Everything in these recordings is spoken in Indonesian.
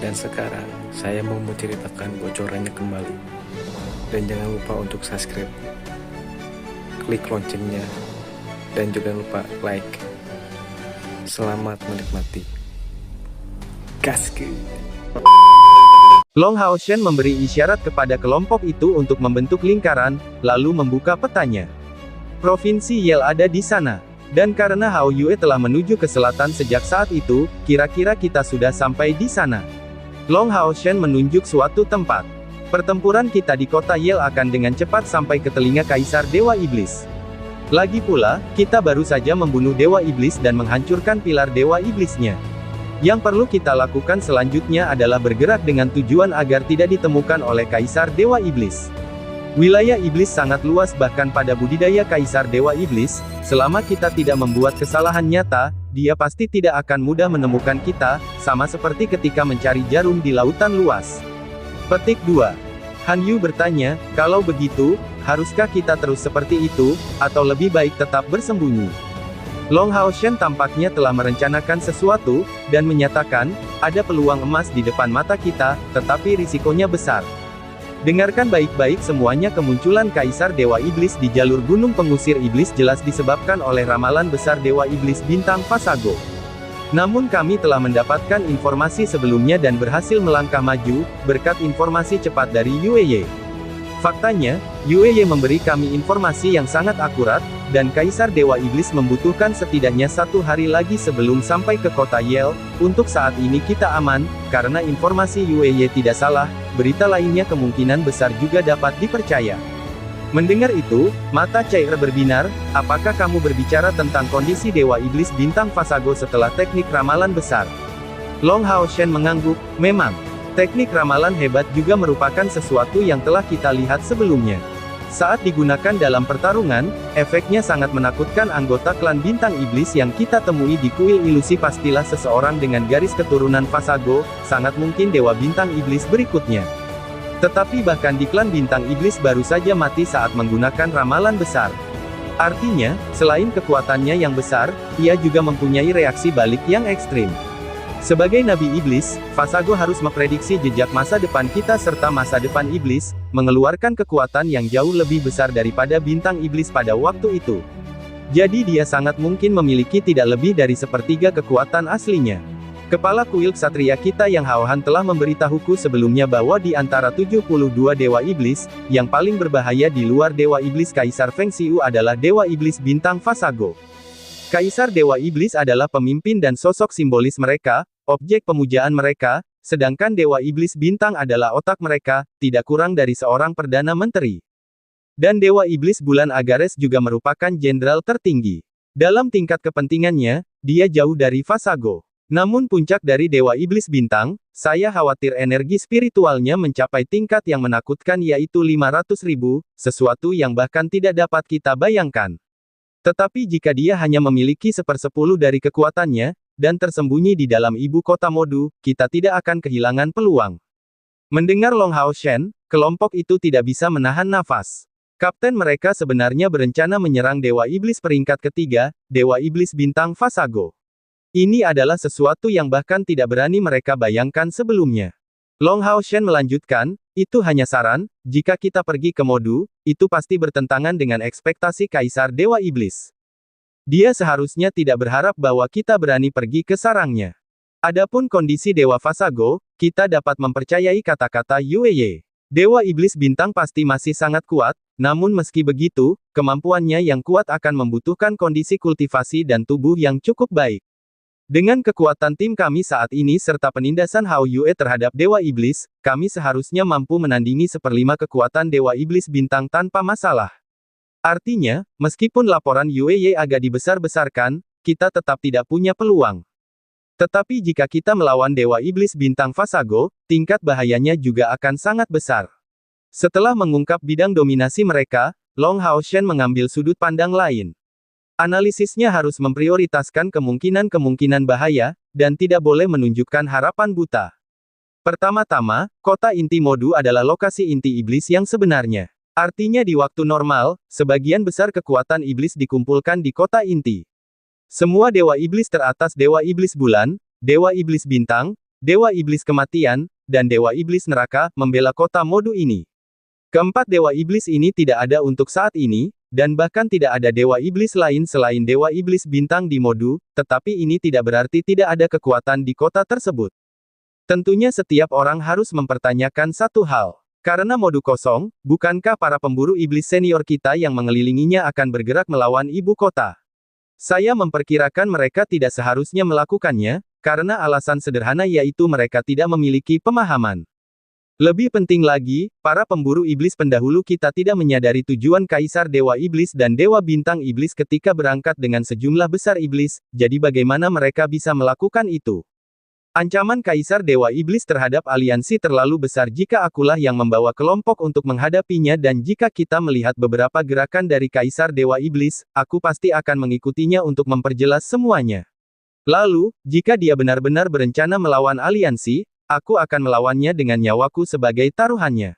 Dan sekarang, saya mau menceritakan bocorannya kembali. Dan jangan lupa untuk subscribe, klik loncengnya, dan juga lupa like. Selamat menikmati. Gaskeun. Long Hao Shen memberi isyarat kepada kelompok itu untuk membentuk lingkaran, lalu membuka petanya. Provinsi Yel ada di sana. Dan karena Hao Yue telah menuju ke selatan sejak saat itu, kira-kira kita sudah sampai di sana. Long Hao Shen menunjuk suatu tempat. Pertempuran kita di kota Yel akan dengan cepat sampai ke telinga Kaisar Dewa Iblis. Lagi pula, kita baru saja membunuh Dewa Iblis dan menghancurkan pilar Dewa Iblisnya. Yang perlu kita lakukan selanjutnya adalah bergerak dengan tujuan agar tidak ditemukan oleh Kaisar Dewa Iblis. Wilayah Iblis sangat luas, bahkan pada budidaya Kaisar Dewa Iblis, selama kita tidak membuat kesalahan nyata, dia pasti tidak akan mudah menemukan kita, sama seperti ketika mencari jarum di lautan luas. Petik 2. Han Yu bertanya, kalau begitu, haruskah kita terus seperti itu, atau lebih baik tetap bersembunyi? Long Hao Shen tampaknya telah merencanakan sesuatu, dan menyatakan, ada peluang emas di depan mata kita, tetapi risikonya besar. Dengarkan baik-baik semuanya. Kemunculan Kaisar Dewa Iblis di jalur Gunung Pengusir Iblis jelas disebabkan oleh ramalan besar Dewa Iblis bintang Phasago. Namun kami telah mendapatkan informasi sebelumnya dan berhasil melangkah maju, berkat informasi cepat dari Yue. Faktanya, Yue memberi kami informasi yang sangat akurat, dan Kaisar Dewa Iblis membutuhkan setidaknya 1 hari lagi sebelum sampai ke kota Yel. Untuk saat ini kita aman, karena informasi Yue tidak salah, berita lainnya kemungkinan besar juga dapat dipercaya. Mendengar itu, mata Cair berbinar, apakah kamu berbicara tentang kondisi Dewa Iblis bintang Phasago setelah teknik ramalan besar? Long Hao Shen mengangguk, memang. Teknik ramalan hebat juga merupakan sesuatu yang telah kita lihat sebelumnya. Saat digunakan dalam pertarungan, efeknya sangat menakutkan. Anggota klan bintang iblis yang kita temui di kuil ilusi pastilah seseorang dengan garis keturunan Phasago, sangat mungkin dewa bintang iblis berikutnya. Tetapi bahkan di klan bintang iblis baru saja mati saat menggunakan ramalan besar. Artinya, selain kekuatannya yang besar, ia juga mempunyai reaksi balik yang ekstrim. Sebagai Nabi Iblis, Phasago harus memprediksi jejak masa depan kita serta masa depan iblis, mengeluarkan kekuatan yang jauh lebih besar daripada bintang iblis pada waktu itu. Jadi dia sangat mungkin memiliki tidak lebih dari sepertiga kekuatan aslinya. Kepala kuil ksatria kita yang Hao Han telah memberitahuku sebelumnya bahwa di antara 72 dewa iblis, yang paling berbahaya di luar dewa iblis Kaisar Feng Xiu adalah dewa iblis bintang Phasago. Kaisar Dewa Iblis adalah pemimpin dan sosok simbolis mereka, objek pemujaan mereka, sedangkan Dewa Iblis Bintang adalah otak mereka, tidak kurang dari seorang Perdana Menteri. Dan Dewa Iblis Bulan Agares juga merupakan jenderal tertinggi. Dalam tingkat kepentingannya, dia jauh dari Phasago. Namun puncak dari Dewa Iblis Bintang, saya khawatir energi spiritualnya mencapai tingkat yang menakutkan, yaitu 500.000, sesuatu yang bahkan tidak dapat kita bayangkan. Tetapi jika dia hanya memiliki 1/10 dari kekuatannya, dan tersembunyi di dalam ibu kota Modu, kita tidak akan kehilangan peluang. Mendengar Long Hao Shen, kelompok itu tidak bisa menahan nafas. Kapten mereka sebenarnya berencana menyerang Dewa Iblis peringkat ketiga, Dewa Iblis bintang Phasago. Ini adalah sesuatu yang bahkan tidak berani mereka bayangkan sebelumnya. Long Hao Shen melanjutkan, itu hanya saran, jika kita pergi ke Modu, itu pasti bertentangan dengan ekspektasi Kaisar Dewa Iblis. Dia seharusnya tidak berharap bahwa kita berani pergi ke sarangnya. Adapun kondisi Dewa Phasago, kita dapat mempercayai kata-kata Yue. Dewa Iblis Bintang pasti masih sangat kuat, namun meski begitu, kemampuannya yang kuat akan membutuhkan kondisi kultivasi dan tubuh yang cukup baik. Dengan kekuatan tim kami saat ini serta penindasan Hao Yue terhadap Dewa Iblis, kami seharusnya mampu menandingi 1/5 kekuatan Dewa Iblis Bintang tanpa masalah. Artinya, meskipun laporan Yue agak dibesar-besarkan, kita tetap tidak punya peluang. Tetapi jika kita melawan Dewa Iblis Bintang Phasago, tingkat bahayanya juga akan sangat besar. Setelah mengungkap bidang dominasi mereka, Long Hao Shen mengambil sudut pandang lain. Analisisnya harus memprioritaskan kemungkinan-kemungkinan bahaya, dan tidak boleh menunjukkan harapan buta. Pertama-tama, kota inti Modu adalah lokasi inti iblis yang sebenarnya. Artinya di waktu normal, sebagian besar kekuatan iblis dikumpulkan di kota inti. Semua dewa iblis teratas dewa iblis bulan, dewa iblis bintang, Dewa Iblis Kematian, dan Dewa Iblis Neraka, membela kota Modu ini. Keempat Dewa Iblis ini tidak ada untuk saat ini, dan bahkan tidak ada Dewa Iblis lain selain Dewa Iblis Bintang di Modu, tetapi ini tidak berarti tidak ada kekuatan di kota tersebut. Tentunya setiap orang harus mempertanyakan satu hal. Karena Modu kosong, bukankah para pemburu iblis senior kita yang mengelilinginya akan bergerak melawan ibu kota? Saya memperkirakan mereka tidak seharusnya melakukannya, karena alasan sederhana yaitu mereka tidak memiliki pemahaman. Lebih penting lagi, para pemburu iblis pendahulu kita tidak menyadari tujuan Kaisar Dewa Iblis dan Dewa Bintang Iblis ketika berangkat dengan sejumlah besar iblis, jadi bagaimana mereka bisa melakukan itu? Ancaman Kaisar Dewa Iblis terhadap aliansi terlalu besar jika akulah yang membawa kelompok untuk menghadapinya dan jika kita melihat beberapa gerakan dari Kaisar Dewa Iblis, aku pasti akan mengikutinya untuk memperjelas semuanya. Lalu, jika dia benar-benar berencana melawan aliansi, aku akan melawannya dengan nyawaku sebagai taruhannya.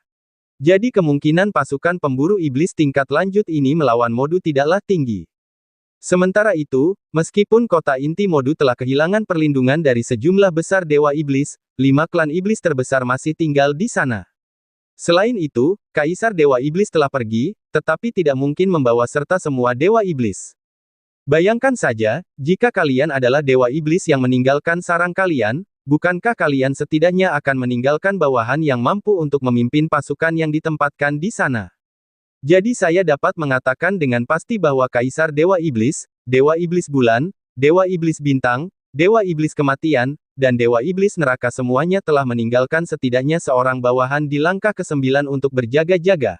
Jadi kemungkinan pasukan pemburu iblis tingkat lanjut ini melawan Modu tidaklah tinggi. Sementara itu, meskipun kota inti Modu telah kehilangan perlindungan dari sejumlah besar dewa iblis, 5 klan iblis terbesar masih tinggal di sana. Selain itu, Kaisar Dewa Iblis telah pergi, tetapi tidak mungkin membawa serta semua dewa iblis. Bayangkan saja, jika kalian adalah dewa iblis yang meninggalkan sarang kalian, bukankah kalian setidaknya akan meninggalkan bawahan yang mampu untuk memimpin pasukan yang ditempatkan di sana? Jadi saya dapat mengatakan dengan pasti bahwa Kaisar Dewa Iblis, Dewa Iblis Bulan, Dewa Iblis Bintang, Dewa Iblis Kematian, dan Dewa Iblis Neraka semuanya telah meninggalkan setidaknya seorang bawahan di langkah ke-9 untuk berjaga-jaga.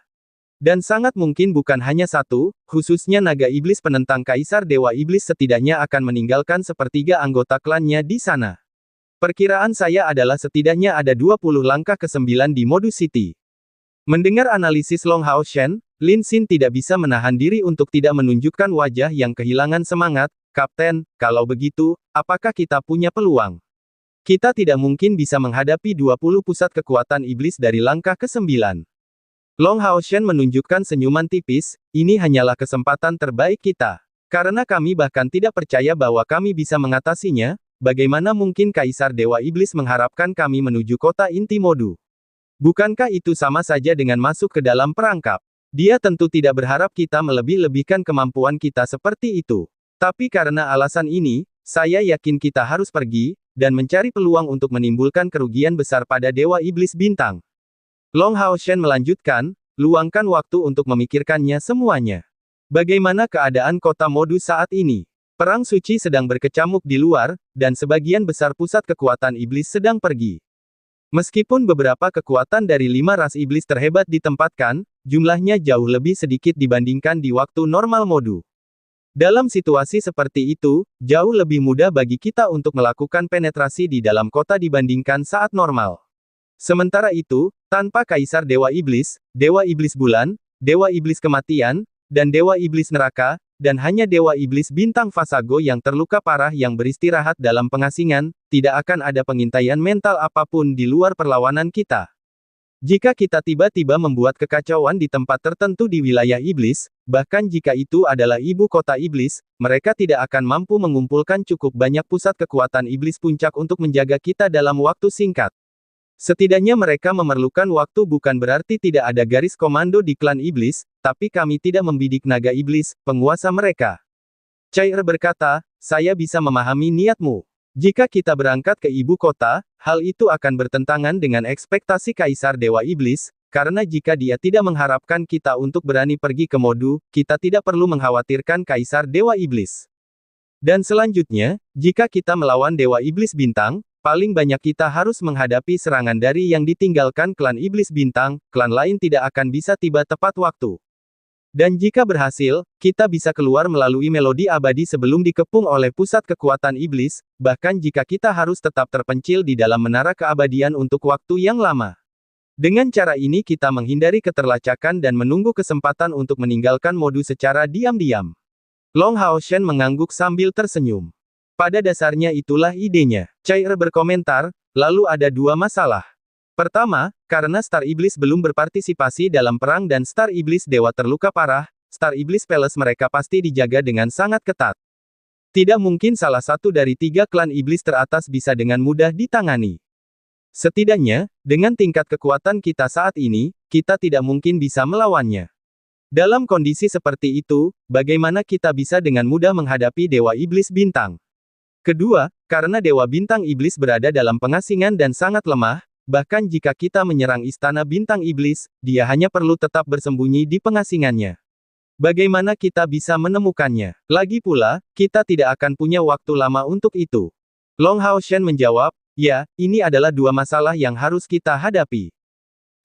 Dan sangat mungkin bukan hanya satu, khususnya naga iblis penentang Kaisar Dewa Iblis setidaknya akan meninggalkan sepertiga anggota klannya di sana. Perkiraan saya adalah setidaknya ada 20 langkah ke-9 di Modu City. Mendengar analisis Long Hao Shen, Lin Xin tidak bisa menahan diri untuk tidak menunjukkan wajah yang kehilangan semangat. Kapten, kalau begitu, apakah kita punya peluang? Kita tidak mungkin bisa menghadapi 20 pusat kekuatan iblis dari langkah ke-9. Long Hao Shen menunjukkan senyuman tipis, ini hanyalah kesempatan terbaik kita. Karena kami bahkan tidak percaya bahwa kami bisa mengatasinya, bagaimana mungkin Kaisar Dewa Iblis mengharapkan kami menuju kota inti Modu? Bukankah itu sama saja dengan masuk ke dalam perangkap? Dia tentu tidak berharap kita melebih-lebihkan kemampuan kita seperti itu. Tapi karena alasan ini, saya yakin kita harus pergi, dan mencari peluang untuk menimbulkan kerugian besar pada Dewa Iblis Bintang. Long Hao Shen melanjutkan, luangkan waktu untuk memikirkannya semuanya. Bagaimana keadaan kota Modu saat ini? Perang suci sedang berkecamuk di luar, dan sebagian besar pusat kekuatan iblis sedang pergi. Meskipun beberapa kekuatan dari 5 ras iblis terhebat ditempatkan, jumlahnya jauh lebih sedikit dibandingkan di waktu normal Modu. Dalam situasi seperti itu, jauh lebih mudah bagi kita untuk melakukan penetrasi di dalam kota dibandingkan saat normal. Sementara itu, tanpa Kaisar Dewa Iblis, Dewa Iblis Bulan, Dewa Iblis Kematian, dan Dewa Iblis Neraka, dan hanya Dewa Iblis Bintang Fasago yang terluka parah yang beristirahat dalam pengasingan, tidak akan ada pengintaian mental apapun di luar perlawanan kita. Jika kita tiba-tiba membuat kekacauan di tempat tertentu di wilayah iblis, bahkan jika itu adalah ibu kota iblis, mereka tidak akan mampu mengumpulkan cukup banyak pusat kekuatan iblis puncak untuk menjaga kita dalam waktu singkat. Setidaknya mereka memerlukan waktu bukan berarti tidak ada garis komando di klan iblis, tapi kami tidak membidik naga iblis, penguasa mereka. Cair berkata, saya bisa memahami niatmu. Jika kita berangkat ke ibu kota, hal itu akan bertentangan dengan ekspektasi Kaisar Dewa Iblis, karena jika dia tidak mengharapkan kita untuk berani pergi ke Modu, kita tidak perlu mengkhawatirkan Kaisar Dewa Iblis. Dan selanjutnya, jika kita melawan Dewa Iblis Bintang, paling banyak kita harus menghadapi serangan dari yang ditinggalkan klan Iblis Bintang, klan lain tidak akan bisa tiba tepat waktu. Dan jika berhasil, kita bisa keluar melalui melodi abadi sebelum dikepung oleh pusat kekuatan iblis, bahkan jika kita harus tetap terpencil di dalam menara keabadian untuk waktu yang lama. Dengan cara ini kita menghindari keterlacakan dan menunggu kesempatan untuk meninggalkan Modu secara diam-diam. Long Hao Shen mengangguk sambil tersenyum. Pada dasarnya itulah idenya. Cair berkomentar, lalu ada 2 masalah. Pertama, karena Star Iblis belum berpartisipasi dalam perang dan Star Iblis Dewa terluka parah, Star Iblis Palace mereka pasti dijaga dengan sangat ketat. Tidak mungkin salah satu dari 3 klan iblis teratas bisa dengan mudah ditangani. Setidaknya, dengan tingkat kekuatan kita saat ini, kita tidak mungkin bisa melawannya. Dalam kondisi seperti itu, bagaimana kita bisa dengan mudah menghadapi Dewa Iblis Bintang? Kedua, karena Dewa Bintang Iblis berada dalam pengasingan dan sangat lemah, bahkan jika kita menyerang Istana Bintang Iblis, dia hanya perlu tetap bersembunyi di pengasingannya. Bagaimana kita bisa menemukannya? Lagi pula, kita tidak akan punya waktu lama untuk itu. Long Hao Shen menjawab, ya, ini adalah dua masalah yang harus kita hadapi.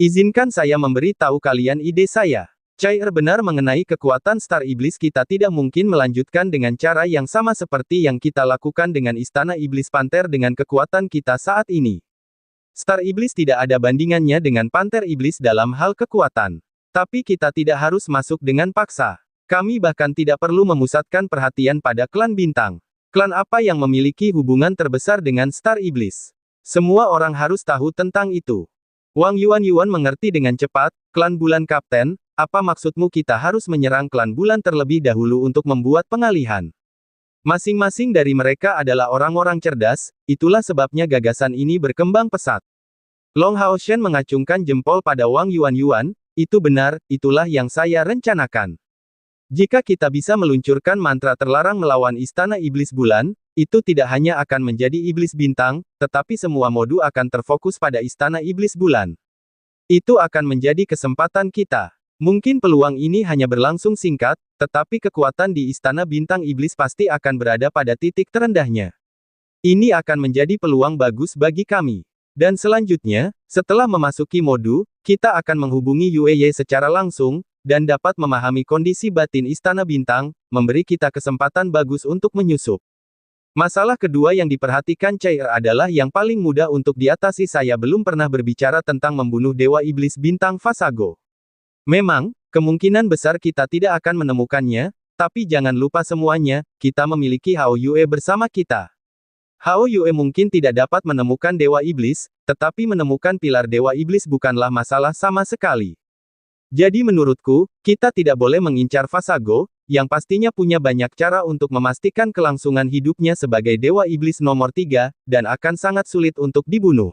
Izinkan saya memberi tahu kalian ide saya. Cair benar mengenai kekuatan Star Iblis, kita tidak mungkin melanjutkan dengan cara yang sama seperti yang kita lakukan dengan Istana Iblis Panter dengan kekuatan kita saat ini. Star Iblis tidak ada bandingannya dengan Panter Iblis dalam hal kekuatan. Tapi kita tidak harus masuk dengan paksa. Kami bahkan tidak perlu memusatkan perhatian pada klan bintang. Klan apa yang memiliki hubungan terbesar dengan Star Iblis? Semua orang harus tahu tentang itu. Wang Yuan mengerti dengan cepat, klan bulan Kapten, apa maksudmu kita harus menyerang klan bulan terlebih dahulu untuk membuat pengalihan? Masing-masing dari mereka adalah orang-orang cerdas, itulah sebabnya gagasan ini berkembang pesat. Long Hao Shen mengacungkan jempol pada Wang Yuan, itu benar, itulah yang saya rencanakan. Jika kita bisa meluncurkan mantra terlarang melawan Istana Iblis Bulan, itu tidak hanya akan menjadi Iblis Bintang, tetapi semua modu akan terfokus pada Istana Iblis Bulan. Itu akan menjadi kesempatan kita. Mungkin peluang ini hanya berlangsung singkat, tetapi kekuatan di Istana Bintang Iblis pasti akan berada pada titik terendahnya. Ini akan menjadi peluang bagus bagi kami. Dan selanjutnya, setelah memasuki modu, kita akan menghubungi Yue Ye secara langsung, dan dapat memahami kondisi batin Istana Bintang, memberi kita kesempatan bagus untuk menyusup. Masalah kedua yang diperhatikan Cair adalah yang paling mudah untuk diatasi. Saya belum pernah berbicara tentang membunuh Dewa Iblis Bintang Fasago. Memang, kemungkinan besar kita tidak akan menemukannya, tapi jangan lupa semuanya, kita memiliki Hao Yue bersama kita. Hao Yue mungkin tidak dapat menemukan Dewa Iblis, tetapi menemukan pilar Dewa Iblis bukanlah masalah sama sekali. Jadi menurutku, kita tidak boleh mengincar Fasago, yang pastinya punya banyak cara untuk memastikan kelangsungan hidupnya sebagai Dewa Iblis nomor 3, dan akan sangat sulit untuk dibunuh.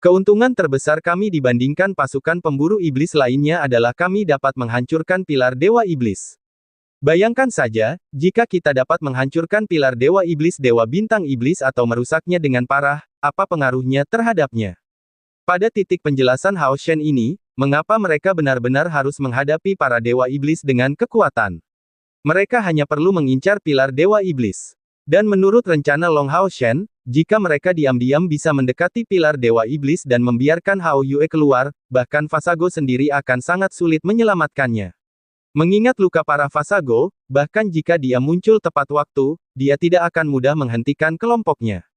Keuntungan terbesar kami dibandingkan pasukan pemburu iblis lainnya adalah kami dapat menghancurkan pilar Dewa Iblis. Bayangkan saja, jika kita dapat menghancurkan pilar Dewa Iblis Dewa Bintang Iblis atau merusaknya dengan parah, apa pengaruhnya terhadapnya? Pada titik penjelasan Hao Shen ini, mengapa mereka benar-benar harus menghadapi para Dewa Iblis dengan kekuatan? Mereka hanya perlu mengincar pilar Dewa Iblis. Dan menurut rencana Long Hao Shen, jika mereka diam-diam bisa mendekati pilar Dewa Iblis dan membiarkan Hao Yue keluar, bahkan Fasago sendiri akan sangat sulit menyelamatkannya. Mengingat luka parah Fasago, bahkan jika dia muncul tepat waktu, dia tidak akan mudah menghentikan kelompoknya.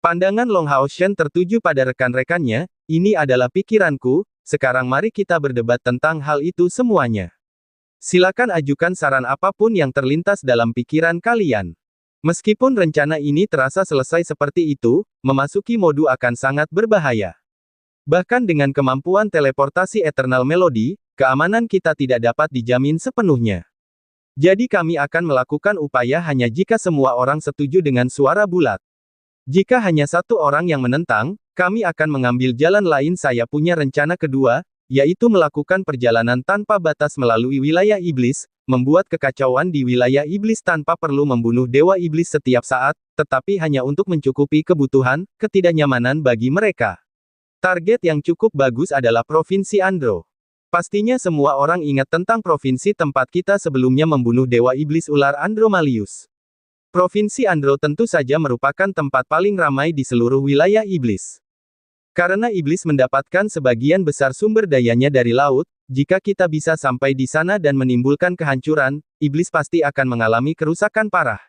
Pandangan Long Hao Shen tertuju pada rekan-rekannya, ini adalah pikiranku, sekarang mari kita berdebat tentang hal itu semuanya. Silakan ajukan saran apapun yang terlintas dalam pikiran kalian. Meskipun rencana ini terasa selesai seperti itu, memasuki modu akan sangat berbahaya. Bahkan dengan kemampuan teleportasi Eternal Melody, keamanan kita tidak dapat dijamin sepenuhnya. Jadi kami akan melakukan upaya hanya jika semua orang setuju dengan suara bulat. Jika hanya satu orang yang menentang, kami akan mengambil jalan lain. Saya punya rencana kedua, yaitu melakukan perjalanan tanpa batas melalui wilayah iblis, membuat kekacauan di wilayah iblis tanpa perlu membunuh Dewa Iblis setiap saat, tetapi hanya untuk mencukupi kebutuhan, ketidaknyamanan bagi mereka. Target yang cukup bagus adalah Provinsi Andro. Pastinya semua orang ingat tentang provinsi tempat kita sebelumnya membunuh Dewa Iblis Ular Andromalius. Provinsi Andro tentu saja merupakan tempat paling ramai di seluruh wilayah iblis. Karena iblis mendapatkan sebagian besar sumber dayanya dari laut, jika kita bisa sampai di sana dan menimbulkan kehancuran, iblis pasti akan mengalami kerusakan parah.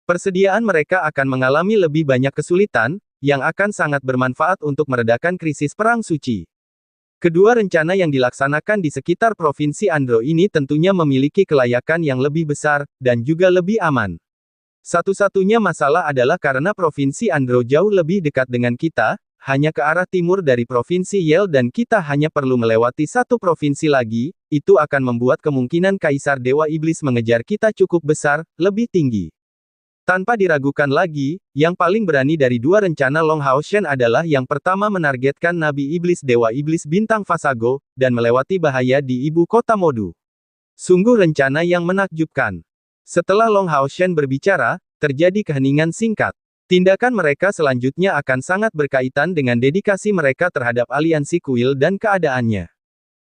Persediaan mereka akan mengalami lebih banyak kesulitan, yang akan sangat bermanfaat untuk meredakan krisis perang suci. Kedua rencana yang dilaksanakan di sekitar Provinsi Andro ini tentunya memiliki kelayakan yang lebih besar, dan juga lebih aman. Satu-satunya masalah adalah karena Provinsi Andro jauh lebih dekat dengan kita, hanya ke arah timur dari Provinsi Yel dan kita hanya perlu melewati satu provinsi lagi, itu akan membuat kemungkinan Kaisar Dewa Iblis mengejar kita cukup besar, lebih tinggi. Tanpa diragukan lagi, yang paling berani dari dua rencana Long Hao Shen adalah yang pertama menargetkan Nabi Iblis Dewa Iblis Bintang Fasago, dan melewati bahaya di ibu kota Modu. Sungguh rencana yang menakjubkan. Setelah Long Hao Shen berbicara, terjadi keheningan singkat. Tindakan mereka selanjutnya akan sangat berkaitan dengan dedikasi mereka terhadap aliansi kuil dan keadaannya.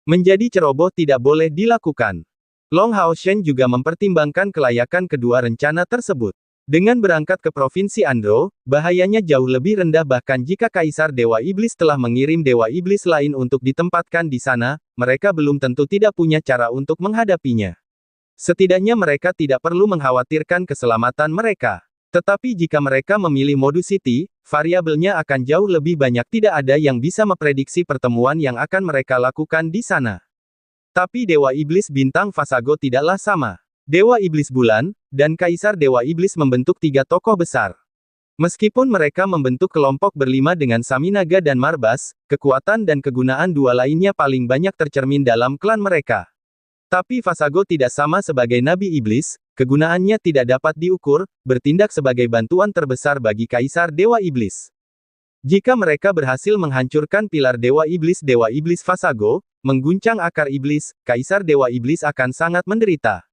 Menjadi ceroboh tidak boleh dilakukan. Long Hao Shen juga mempertimbangkan kelayakan kedua rencana tersebut. Dengan berangkat ke Provinsi Andro, bahayanya jauh lebih rendah bahkan jika Kaisar Dewa Iblis telah mengirim Dewa Iblis lain untuk ditempatkan di sana, mereka belum tentu tidak punya cara untuk menghadapinya. Setidaknya mereka tidak perlu mengkhawatirkan keselamatan mereka. Tetapi jika mereka memilih Modu City, variabelnya akan jauh lebih banyak, tidak ada yang bisa memprediksi pertemuan yang akan mereka lakukan di sana. Tapi Dewa Iblis Bintang Fasago tidaklah sama. Dewa Iblis Bulan, dan Kaisar Dewa Iblis membentuk tiga tokoh besar. Meskipun mereka membentuk kelompok berlima dengan Saminaga dan Marbas, kekuatan dan kegunaan dua lainnya paling banyak tercermin dalam klan mereka. Tapi Fasago tidak sama sebagai Nabi Iblis, kegunaannya tidak dapat diukur, bertindak sebagai bantuan terbesar bagi Kaisar Dewa Iblis. Jika mereka berhasil menghancurkan pilar Dewa Iblis Fasago, mengguncang akar iblis, Kaisar Dewa Iblis akan sangat menderita.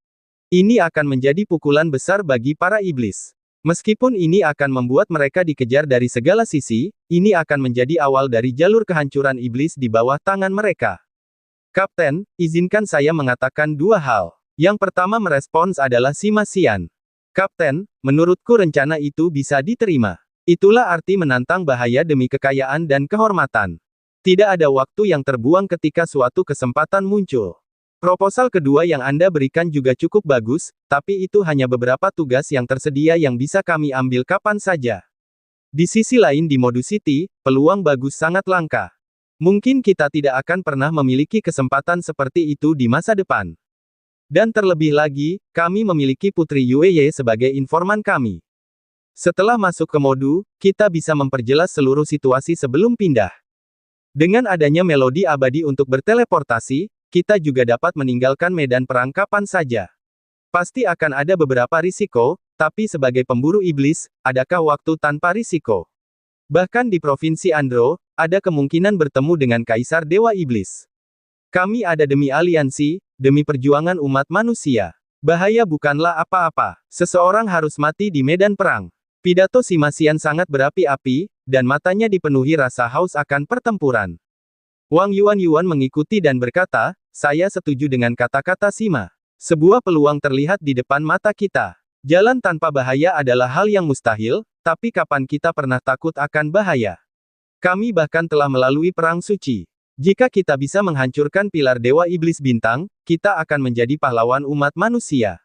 Ini akan menjadi pukulan besar bagi para iblis. Meskipun ini akan membuat mereka dikejar dari segala sisi, ini akan menjadi awal dari jalur kehancuran iblis di bawah tangan mereka. Kapten, izinkan saya mengatakan dua hal. Yang pertama merespons adalah Sima Xian. Kapten, menurutku rencana itu bisa diterima. Itulah arti menantang bahaya demi kekayaan dan kehormatan. Tidak ada waktu yang terbuang ketika suatu kesempatan muncul. Proposal kedua yang Anda berikan juga cukup bagus, tapi itu hanya beberapa tugas yang tersedia yang bisa kami ambil kapan saja. Di sisi lain di Modu City, peluang bagus sangat langka. Mungkin kita tidak akan pernah memiliki kesempatan seperti itu di masa depan. Dan terlebih lagi, kami memiliki Putri Yueye sebagai informan kami. Setelah masuk ke Modu, kita bisa memperjelas seluruh situasi sebelum pindah. Dengan adanya melodi abadi untuk berteleportasi, kita juga dapat meninggalkan medan perang kapan saja. Pasti akan ada beberapa risiko, tapi sebagai pemburu iblis, adakah waktu tanpa risiko? Bahkan di Provinsi Andro, ada kemungkinan bertemu dengan Kaisar Dewa Iblis. Kami ada demi aliansi, demi perjuangan umat manusia. Bahaya bukanlah apa-apa. Seseorang harus mati di medan perang. Pidato Sima Xian sangat berapi-api, dan matanya dipenuhi rasa haus akan pertempuran. Wang Yuan mengikuti dan berkata, saya setuju dengan kata-kata Sima. Sebuah peluang terlihat di depan mata kita. Jalan tanpa bahaya adalah hal yang mustahil, tapi kapan kita pernah takut akan bahaya? Kami bahkan telah melalui perang suci. Jika kita bisa menghancurkan pilar Dewa Iblis Bintang, kita akan menjadi pahlawan umat manusia.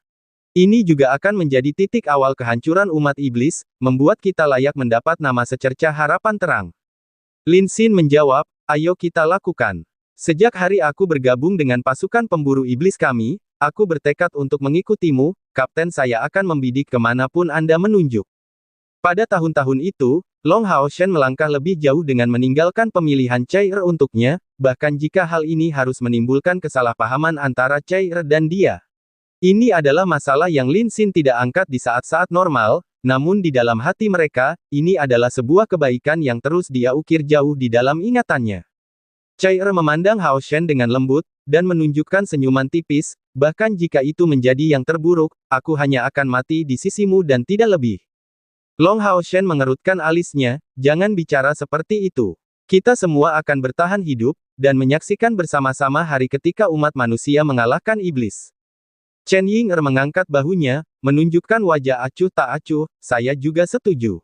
Ini juga akan menjadi titik awal kehancuran umat iblis, membuat kita layak mendapat nama secercah harapan terang. Lin Xin menjawab, ayo kita lakukan. Sejak hari aku bergabung dengan pasukan pemburu iblis kami, aku bertekad untuk mengikutimu, Kapten. Saya akan membidik kemanapun Anda menunjuk. Pada tahun-tahun itu, Long Hao Shen melangkah lebih jauh dengan meninggalkan pemilihan Chai Er untuknya, bahkan jika hal ini harus menimbulkan kesalahpahaman antara Chai Er dan dia. Ini adalah masalah yang Lin Xin tidak angkat di saat-saat normal, namun di dalam hati mereka, ini adalah sebuah kebaikan yang terus dia ukir jauh di dalam ingatannya. Chai Er memandang Hao Shen dengan lembut, dan menunjukkan senyuman tipis, bahkan jika itu menjadi yang terburuk, aku hanya akan mati di sisimu dan tidak lebih. Long Hao Shen mengerutkan alisnya, jangan bicara seperti itu. Kita semua akan bertahan hidup, dan menyaksikan bersama-sama hari ketika umat manusia mengalahkan iblis. Chen Ying mengangkat bahunya, menunjukkan wajah acuh tak acuh, saya juga setuju.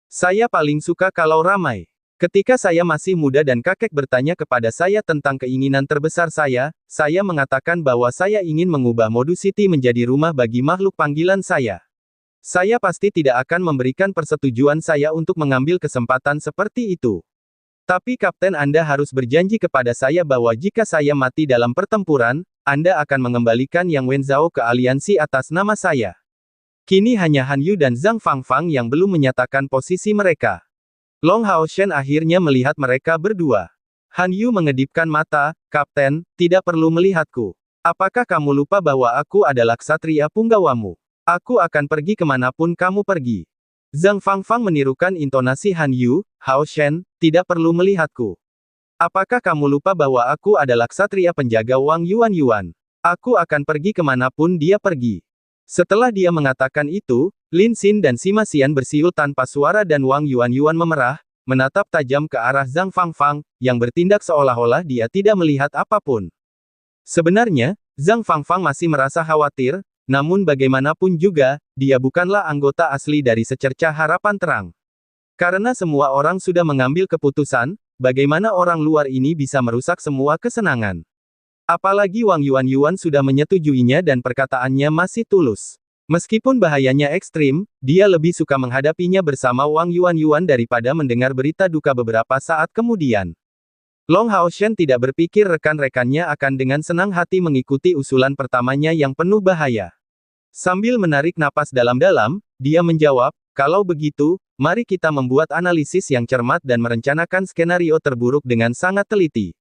Saya paling suka kalau ramai. Ketika saya masih muda dan kakek bertanya kepada saya tentang keinginan terbesar saya mengatakan bahwa saya ingin mengubah Modu City menjadi rumah bagi makhluk panggilan saya. Saya pasti tidak akan memberikan persetujuan saya untuk mengambil kesempatan seperti itu. Tapi Kapten, Anda harus berjanji kepada saya bahwa jika saya mati dalam pertempuran, Anda akan mengembalikan Yang Wenzhao ke aliansi atas nama saya. Kini hanya Han Yu dan Zhang Fangfang yang belum menyatakan posisi mereka. Long Hao Shen akhirnya melihat mereka berdua. Han Yu mengedipkan mata, Kapten, tidak perlu melihatku. Apakah kamu lupa bahwa aku adalah ksatria punggawamu? Aku akan pergi kemanapun kamu pergi. Zhang Fangfang menirukan intonasi Han Yu, Hao Shen, tidak perlu melihatku. Apakah kamu lupa bahwa aku adalah ksatria penjaga Wang Yuan? Aku akan pergi kemanapun dia pergi. Setelah dia mengatakan itu, Lin Xin dan Sima Xian bersiul tanpa suara dan Wang Yuan memerah, menatap tajam ke arah Zhang Fangfang, yang bertindak seolah-olah dia tidak melihat apapun. Sebenarnya, Zhang Fangfang masih merasa khawatir, namun bagaimanapun juga, dia bukanlah anggota asli dari secercah harapan terang. Karena semua orang sudah mengambil keputusan, bagaimana orang luar ini bisa merusak semua kesenangan. Apalagi Wang Yuan sudah menyetujuinya dan perkataannya masih tulus. Meskipun bahayanya ekstrim, dia lebih suka menghadapinya bersama Wang Yuan daripada mendengar berita duka beberapa saat kemudian. Long Haoshen tidak berpikir rekan-rekannya akan dengan senang hati mengikuti usulan pertamanya yang penuh bahaya. Sambil menarik napas dalam-dalam, dia menjawab, kalau begitu, mari kita membuat analisis yang cermat dan merencanakan skenario terburuk dengan sangat teliti.